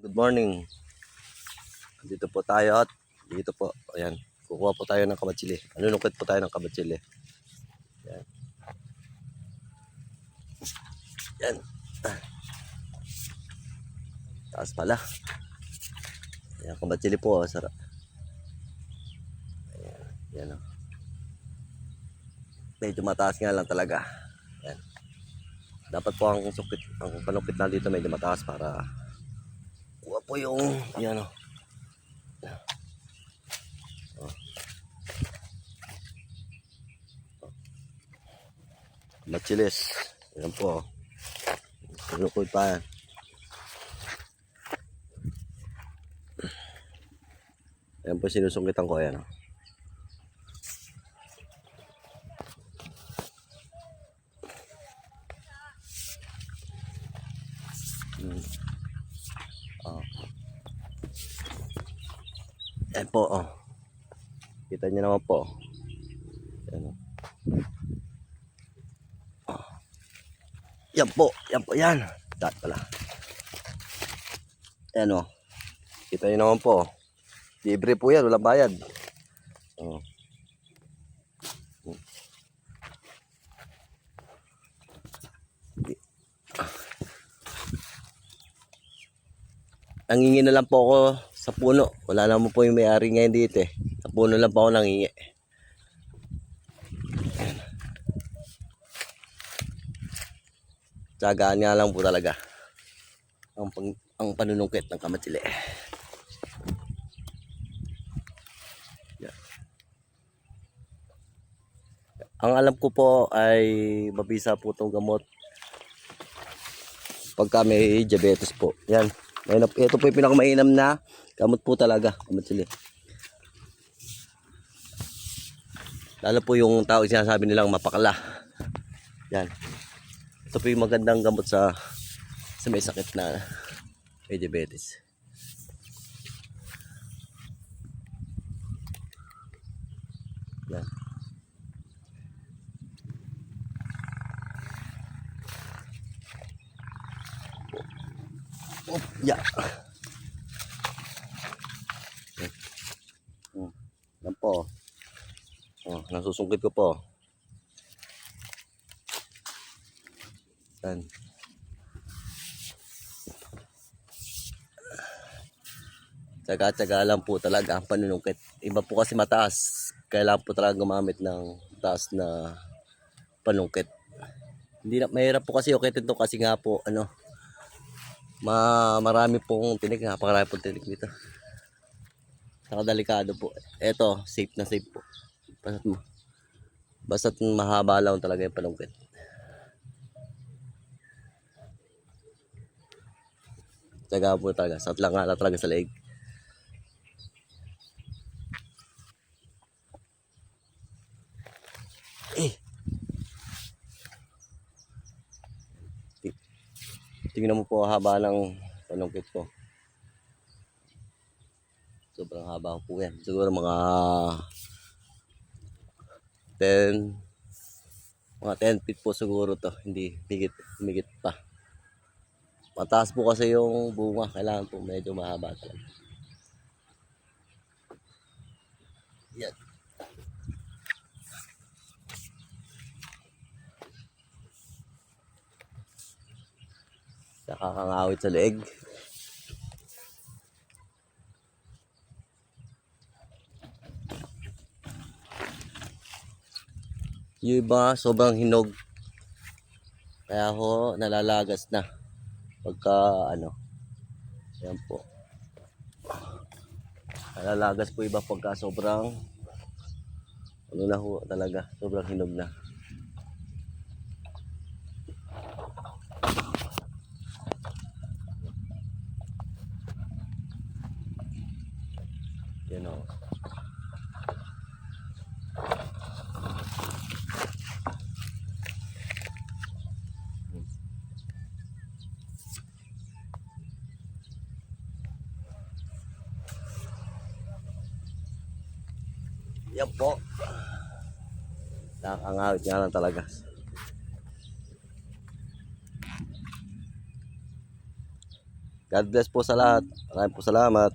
Good morning. Dito po tayo at dito po. Ayan. Kukuha po tayo ng kamatsili. Manunukit po tayo ng kamatsili. Ayan. Ayan. Taas pala. Ayan, kamatsili po. Sarap. Ayan. Ayan. Medyo mataas nga lang talaga. Ayan. Dapat po ang sukit, ang panukit na dito medyo mataas para kuha po yung ayan o. Machilis. Ayan po. Panukit pa yan. Ayan po sinusungitan ko. Ayan o. Ayan po, oh. Kita nyo naman po. Ayan, oh. Yan po, yan. Dahil pala. Ayan, oh. Kita nyo naman po. Libre po yan, walang bayad. Oh. Nangingi na lang po ako sa puno. Wala naman po yung may-ari ngayon dito eh. Sa puno lang po ako nangingi. Tsagaan nga lang po talaga ang panunungkit ng kamatsili. Yeah. Ang alam ko po ay mabisa po itong gamot pagka may diabetes po. Yan. Ito po yung pinakamainam na gamot po talaga, kamatsili. Lalo po yung tao sinasabi nilang mapakala. Yan. Ito po yung magandang gamot sa may sakit na may diabetes. Yan. Oh, yeah. Yan po. Oh, nasusungkit ko po. Yan. Tsaga-tsaga lang po talaga ang panunungkit. Iba po kasi mataas. Kailangan po talaga gumamit ng taas na panungkit. Hindi na, mahirap po kasi ukitin to kasi nga po marami pong tinik. Napakarami pong tinik dito. Nakadelikado po. Eto, safe na safe po. Basta't mahaba lang talaga yung panungkit. Tsaga po talaga. Sat lang nga talaga sa leeg. Tingnan mo po haba ng panungkit ko. Sobrang haba po yan. Siguro mga 10 feet po siguro to. Hindi higit pa. Mataas po kasi yung bunga. Kailangan po medyo mahaba talaga. Yan. Nakakangawit sa leeg. Yung iba sobrang hinog. Kaya ho nalalagas na. Pagka yan po. Nalalagas po iba pagka sobrang na ho talaga. Sobrang hinog na. Yan o. Yan po. Nakakangawit nga lang talaga. God bless po sa lahat. Maraming po salamat.